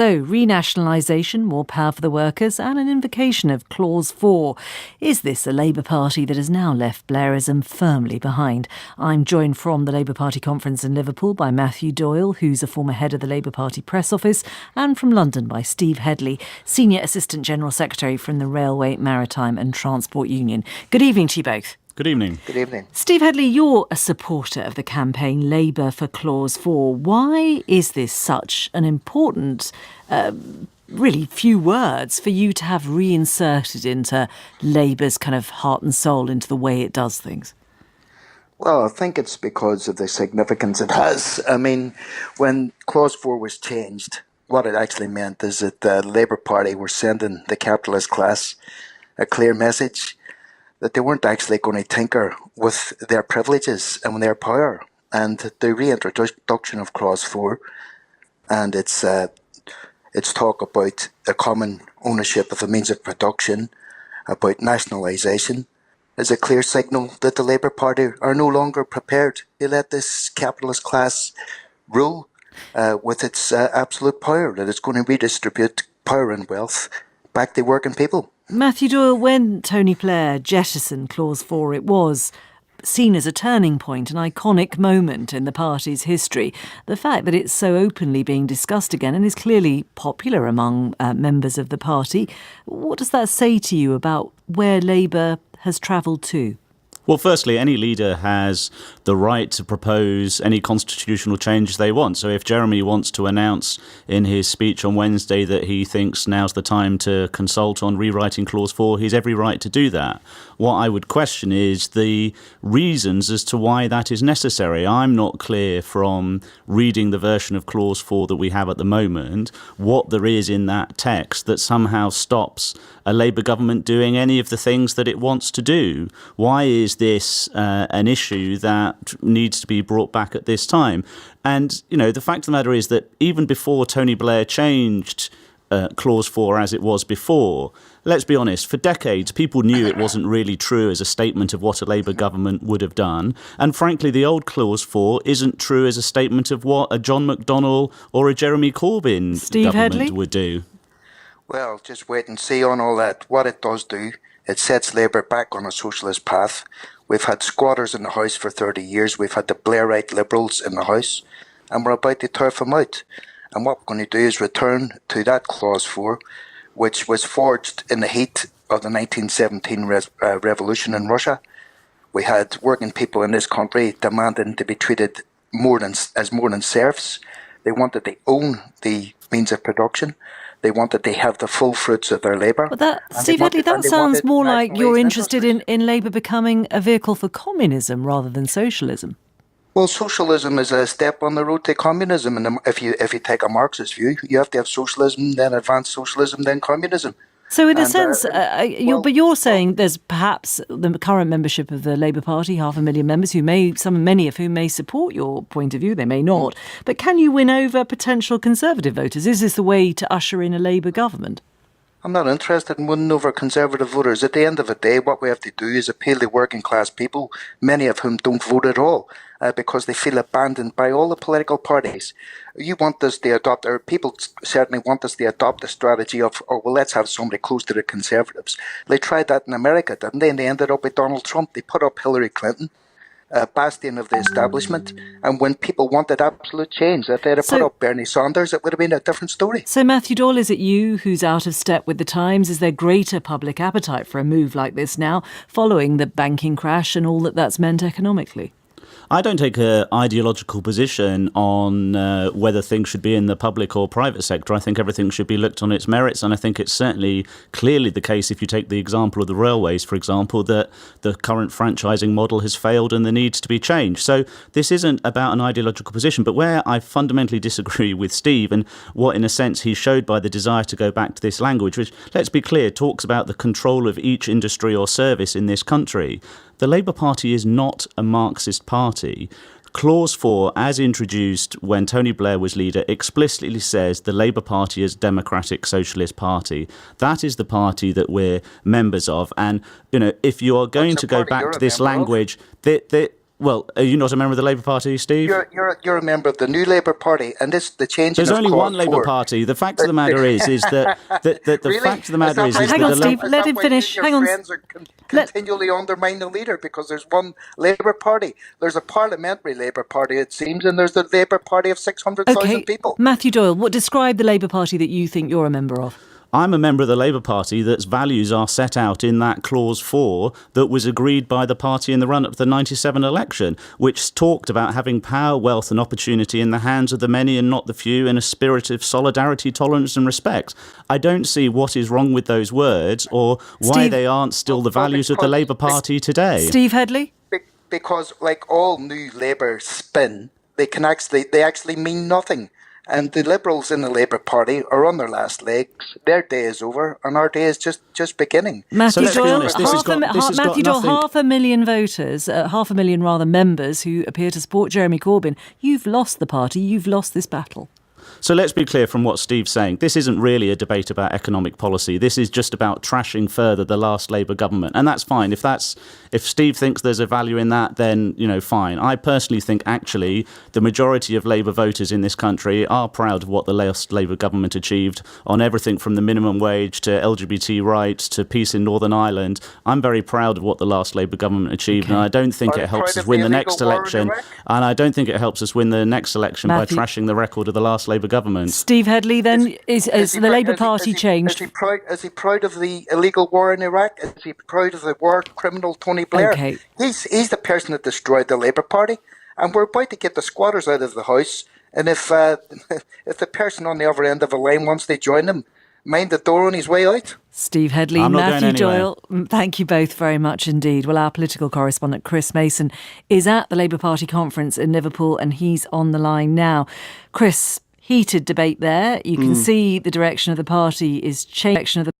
So, renationalisation, more power for the workers, and an invocation of Clause 4. Is this a Labour Party that has now left Blairism firmly behind? I'm joined from the Labour Party conference in Liverpool by Matthew Doyle, who's a former head of the Labour Party press office, and from London by Steve Hedley, Senior Assistant General Secretary from the Railway, Maritime and Transport Union. Good evening to you both. Good evening. Good evening. Steve Hedley, you're a supporter of the campaign Labour for Clause 4. Why is this such an important, really few words for you to have reinserted into Labour's kind of heart and soul, into the way it does things? Well, I think it's because of the significance it has. I mean, when Clause 4 was changed, what it actually meant is that the Labour Party were sending the capitalist class a clear message that they weren't actually going to tinker with their privileges and with their power. And the reintroduction of Clause 4 and its talk about a common ownership of the means of production, about nationalisation, is a clear signal that the Labour Party are no longer prepared to let this capitalist class rule with its absolute power, that it's going to redistribute power and wealth back to working people. Matthew Doyle, when Tony Blair jettisoned Clause 4, it was seen as a turning point, an iconic moment in the party's history. The fact that it's so openly being discussed again and is clearly popular among members of the party, what does that say to you about where Labour has travelled to? Well, firstly, any leader has the right to propose any constitutional changes they want. So if Jeremy wants to announce in his speech on Wednesday that he thinks now's the time to consult on rewriting Clause 4, he's every right to do that. What I would question is the reasons as to why that is necessary. I'm not clear from reading the version of Clause 4 that we have at the moment what there is in that text that somehow stops a Labour government doing any of the things that it wants to do. Why is this an issue that needs to be brought back at this time? And, you know, the fact of the matter is that even before Tony Blair changed Clause 4 as it was before, let's be honest, for decades people knew it wasn't really true as a statement of what a Labour government would have done. And frankly, the old Clause 4 isn't true as a statement of what a John McDonnell or a Jeremy Corbyn Steve government Hedley would do. Well, just wait and see on all that. What it does do, it sets Labour back on a socialist path. We've had squatters in the House for 30 years. We've had the Blairite Liberals in the House, and we're about to turf them out. And what we're going to do is return to that Clause 4, which was forged in the heat of the 1917 revolution in Russia. We had working people in this country demanding to be treated as more than serfs. They wanted to own the means of production. They wanted to have the full fruits of their labour. Well, Steve Hedley, that sounds more like you're interested in Labour becoming a vehicle for communism rather than socialism. Well, socialism is a step on the road to communism. And if you take a Marxist view, you have to have socialism, then advanced socialism, then communism. So in a sense, but you're saying there's perhaps the current membership of the Labour Party, 500,000 members, many of whom may support your point of view, they may not. But can you win over potential Conservative voters? Is this the way to usher in a Labour government? I'm not interested in winning over Conservative voters. At the end of the day, what we have to do is appeal to working class people, many of whom don't vote at all, because they feel abandoned by all the political parties. You want us to adopt, or people certainly want us to adopt the strategy of, let's have somebody close to the Conservatives. They tried that in America, didn't they? And they ended up with Donald Trump. They put up Hillary Clinton, a bastion of the establishment, and when people wanted absolute change, if they'd have put up Bernie Sanders, it would have been a different story. So Matthew Doyle, is it you who's out of step with the times? Is there greater public appetite for a move like this now, following the banking crash and all that's meant economically? I don't take an ideological position on whether things should be in the public or private sector. I think everything should be looked on its merits, and I think it's certainly clearly the case, if you take the example of the railways, for example, that the current franchising model has failed and there needs to be change. So this isn't about an ideological position, but where I fundamentally disagree with Steve, and what in a sense he showed by the desire to go back to this language, which, let's be clear, talks about the control of each industry or service in this country. The Labour Party is not a Marxist party. Clause 4, as introduced when Tony Blair was leader, explicitly says the Labour Party is a democratic socialist party. That is the party that we're members of. And, you know, if you are going to go back to this language, Well, are you not a member of the Labour Party, Steve? You're a member of the New Labour Party, and the change. There's only one Labour Party. The fact of the matter is that the really? fact of the matter is Hang on, Steve. Let him finish. Your Hang on. friends are continually undermine the leader because there's one Labour Party. There's a parliamentary Labour Party, it seems, and there's the Labour Party of 600,000 people. Matthew Doyle, describe the Labour Party that you think you're a member of? I'm a member of the Labour Party that's values are set out in that Clause 4 that was agreed by the party in the run-up to the 97 election, which talked about having power, wealth and opportunity in the hands of the many and not the few in a spirit of solidarity, tolerance and respect. I don't see what is wrong with those words or why they aren't still the values of the Labour Party today. Steve Hedley? Because, like all new Labour spin, they actually mean nothing. And the Liberals in the Labour Party are on their last legs. Their day is over, and our day is just beginning. Matthew Doyle, half 500,000 voters, 500,000 rather members who appear to support Jeremy Corbyn. You've lost the party. You've lost this battle. So let's be clear from what Steve's saying. This isn't really a debate about economic policy. This is just about trashing further the last Labour government. And that's fine. If Steve thinks there's a value in that, then, fine. I personally think actually the majority of Labour voters in this country are proud of what the last Labour government achieved on everything from the minimum wage to LGBT rights to peace in Northern Ireland. I'm very proud of what the last Labour government achieved, and I don't think it helps us win the next election. And I don't think it helps us win the next election by trashing the record of the last Labour government. Steve Hedley, then, is the Labour Party changed? Is he proud of the illegal war in Iraq? Is he proud of the war criminal Tony Blair? Okay. He's the person that destroyed the Labour Party, and we're about to get the squatters out of the house. And if the person on the other end of the line wants to join him, mind the door on his way out. Steve Hedley, Matthew Doyle, thank you both very much indeed. Well, our political correspondent Chris Mason is at the Labour Party conference in Liverpool, and he's on the line now. Chris, heated debate there. You can see the direction of the party is changing.